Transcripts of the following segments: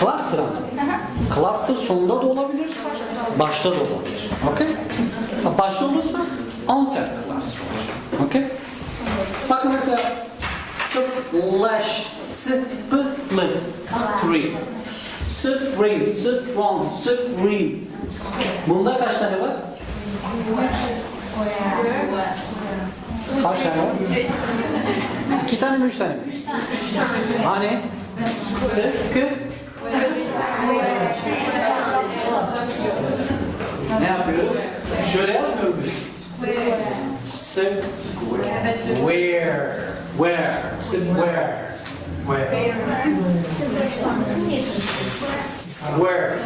Cluster anlamı. Cluster sonunda da olabilir, başta da olabilir. Okay? Başta olursa onset cluster olur. Okay? Bakın mesela Syllable 3. Strong. Bunda kaç tane var? Kaç tane var? 2 tane mi 3 tane mi? Hani? Sıkı. Ne yapıyoruz? Şöyle yazmıyor muyuz? Square. Sıkı.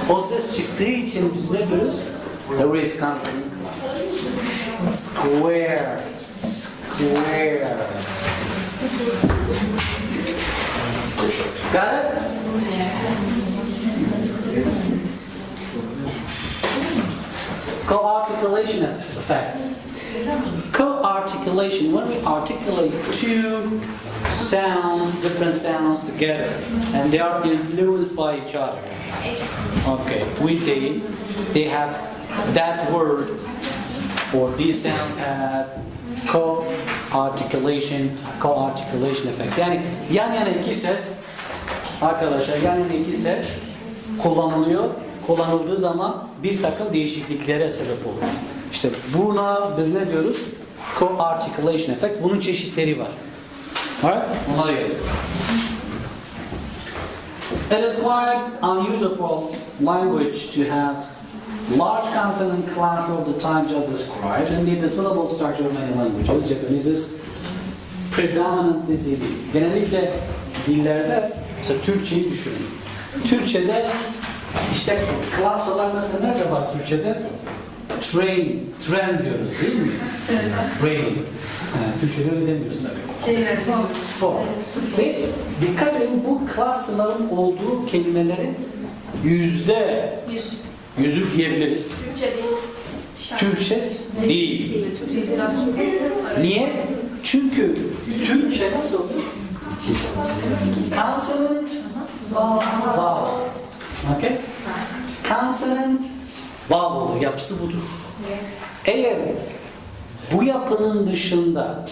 O ses çıktığı için biz ne diyoruz? There is consonant class. Square. Got it? Coarticulation effects. Coarticulation, when we articulate two sounds, different sounds together, and they are influenced by each other. Okay, we say they have that word, or these sounds have coarticulation effects. Yani yan yana iki ses, arkadaşlar yan yana iki ses kullanılıyor. Kullanıldığı zaman bir takım değişikliklere sebep olur. İşte buna biz ne diyoruz? Coarticulation effects. Bunun çeşitleri var. Alright? Onlara geliyoruz. It is quite unusual for language to have large consonant class all the time just described, and the syllable structure of many languages. Japanese is predominantly ZD. Genellikle dillerde, mesela Türkçeyi düşünün. Türkçede işte klaslar mesela nerede var Türkçede? Tren diyoruz değil mi? Train. Yani Türkçe'de öyle demiyoruz tabii. Spor. Ve dikkat edin bu klasların olduğu kelimelerin yüzü diyebiliriz. Türkçe değil. Niye? Çünkü Türkçe nasıl? Consonant, vowel. Okay? Consonant, vowel yapısı budur. Eğer bu yapının dışında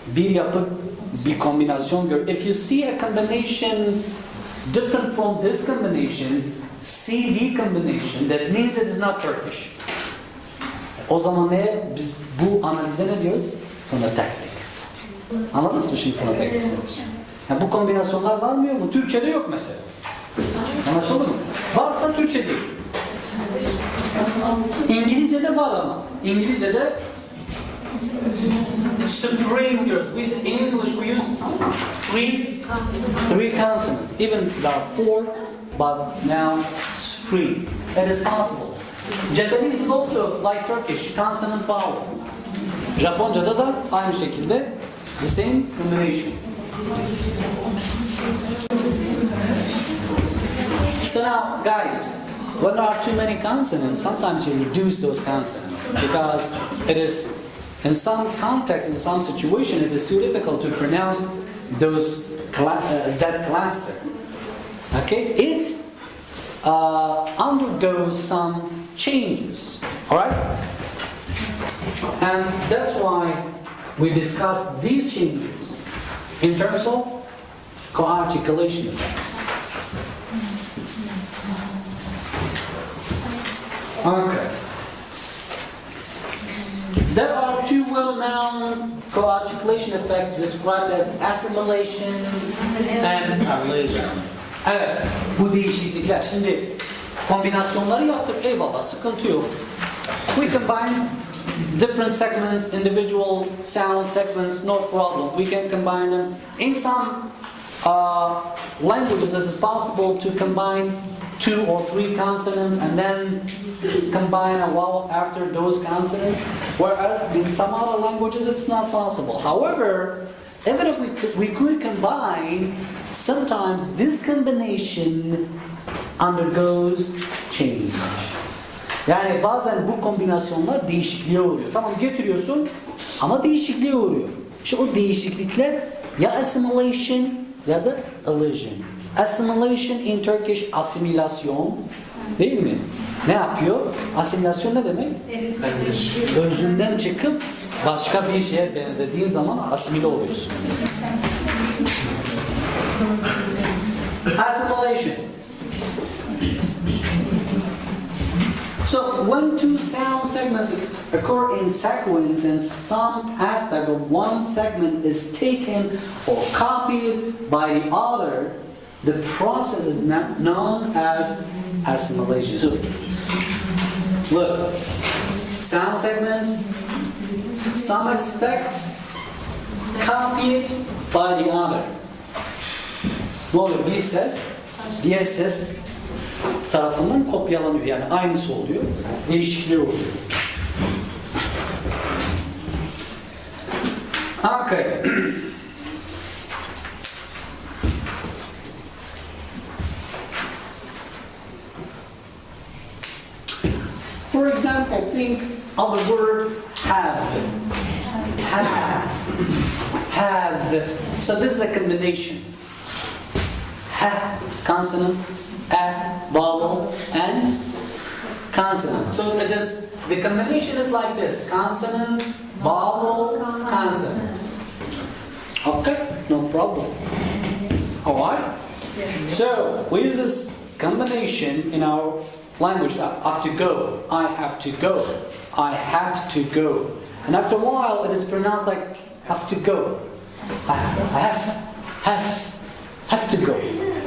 bir kombinasyon gör. If you see a combination different from this combination, CV combination, that means it is not Turkish. O zaman biz bu analize ne diyoruz? Phonotactics. Anladınız mı şimdi phonotactics nedir? Yani bu kombinasyonlar var mı yok mu? Türkçe'de yok mesela. Anlaşıldı mı? Varsa Türkçe değil. İngilizce'de var ama. İngilizce'de spring diyoruz. In English we use three consonants. Even there are 4, but now spring. It is possible. Japanese is also like Turkish, consonant vowel. Japonca'da da aynı şekilde the same combination. So now, guys, when there are too many consonants, sometimes you reduce those consonants because it is, in some context, in some situation, it is too difficult to pronounce that cluster. Okay, it undergoes some changes. All right, and that's why we discuss these changes in terms of coarticulation effects. Okay. There are two well-known coarticulation effects described as assimilation and elision. Evet, bu değişiklikler. Şimdi kombinasyonları yaptık, eyvallah, sıkıntı yok. We combine different segments, individual sound segments, no problem. We can combine them. In some languages, it is possible to combine 2 or 3 consonants and then combine a vowel after those consonants, whereas in some other languages it's not possible. However, even if we could combine, sometimes this combination undergoes change. Yani bazen bu kombinasyonlar değişikliğe uğruyor. Tamam getiriyorsun ama değişikliğe uğruyor. İşte o değişiklikler ya assimilation ya da elision. Assimilation in Turkish asimilasyon değil mi? Ne yapıyor? Asimilasyon ne demek? Özünden çıkıp başka bir şeye benzediğin zaman asimile oluyorsun. Assimilation. So when two sound segments occur in sequence and some aspect of one segment is taken or copied by the other, the process is known as assimilation. So, look, sound segment, some aspect copied by the other. Ne oluyor? Bir ses, diğer ses tarafından kopyalanıyor. Yani aynısı oluyor. Değişikliği oluyor. Okay. For example, think of the word have. Have. So this is a combination. Ha, consonant, a, vowel, and consonant. So the combination is like this: consonant, vowel, consonant. Okay, no problem. All right. So we use this combination in our language. I have to go. I have to go. I have to go. And after a while, it is pronounced like have to go. I have to go.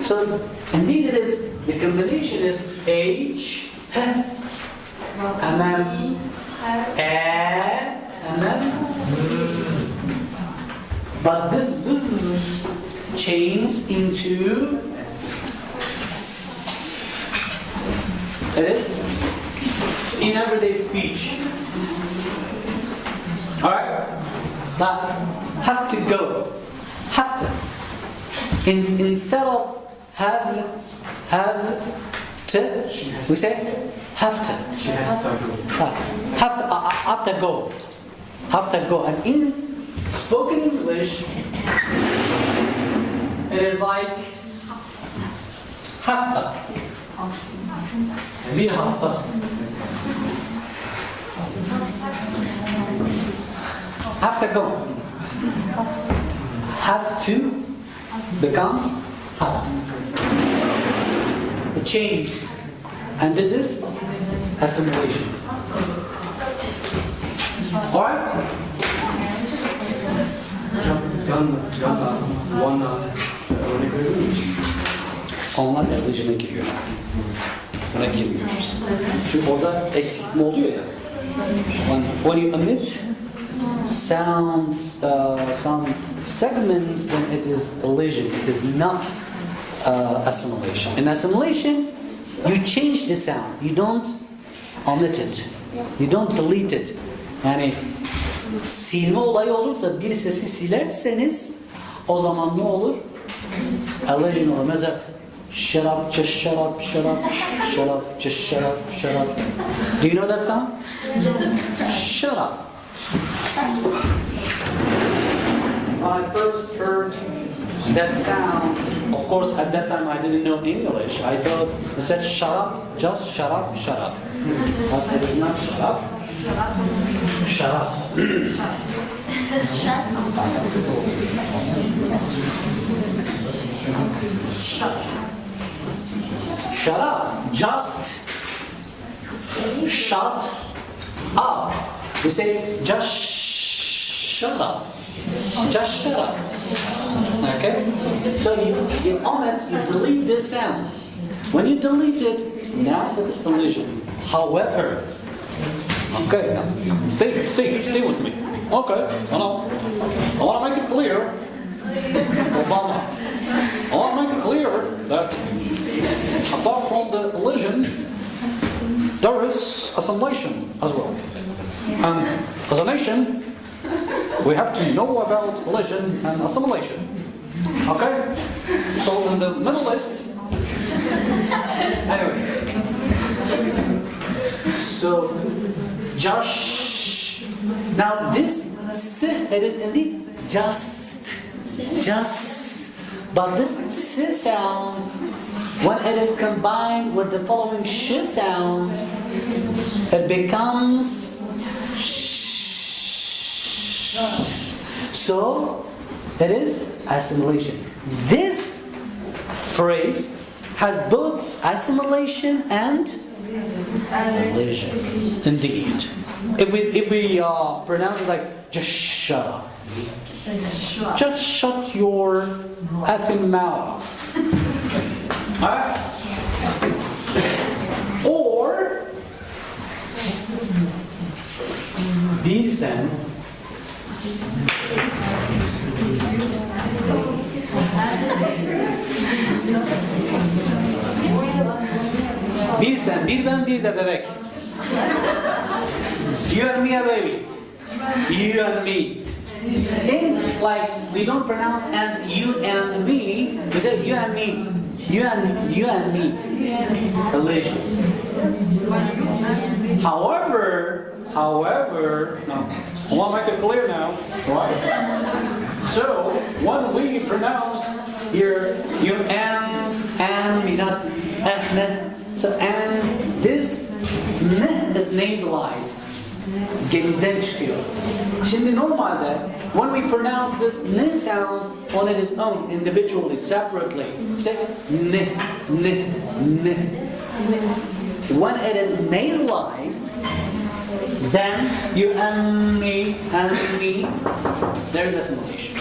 So indeed, it is the combination is H, and then and then but this changed into it is in everyday speech. All right, but have to go, have to. Instead of have to, we say have to. She has to go. Have to go. Have to go. And in spoken English, it is like hafta. Bir hafta. Have to go. Have to becomes have. It changes. And this is assimilation. Alright? Onlar Elision'a giriyor. Buna girmiyor. Çünkü orada eksiltme oluyor ya. When you omit sounds, some segments, then it is elision. It is not assimilation. In assimilation, you change the sound. You don't omit it. You don't delete it. Yani silme olayı olursa bir sesi silerseniz o zaman ne olur? Elision olur. Mesela shut up, just shut up, shut up, shut up, just shut up, shut up. Do you know that sound? Shut up. When I first heard that sound, of course at that time I didn't know English. I thought it said shut up, just shut up, shut up. But it is not shut up. Shut up. Shut up. Just shut up. We say just shut up. Just shut up. Okay? So you omit, you delete this sound. When you delete it, now it is elision. However, okay, now stay with me. Okay, I want to make it clear, Obama. I want to make it clear that apart from the elision, there is assimilation as well. And as a nation, we have to know about elision and assimilation. Okay? So in the Middle East, anyway. So, Josh. Now this, it is indeed just. But this S sound, when it is combined with the following sh sound, it becomes sh. So it is assimilation. This phrase has both assimilation and elision. Indeed. If we pronounce it like just shut up. Just shut your effing mouth. Alright? Or bilsen bilsen bir ben bir de bebek. You and me a baby. You and me. In like we don't pronounce and you and me, we say you and me. You and me. Elision. However, no, I want to make it clear now, right? So when we pronounce here, you and me, not n. So and this n is nasalized. Genizden çıkıyor. Şimdi normalde when we pronounce this n sound on its own, individually, separately, say n. When it is nasalized, then you and me, there's assimilation.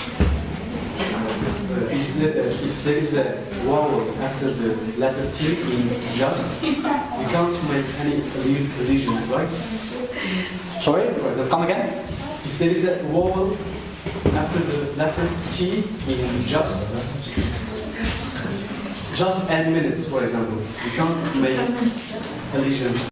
If there is a vowel after the letter T in just, you can't make any elision, right? Sorry, come again? If there is a vowel after the letter T in just and minute, for example, you can't make elision.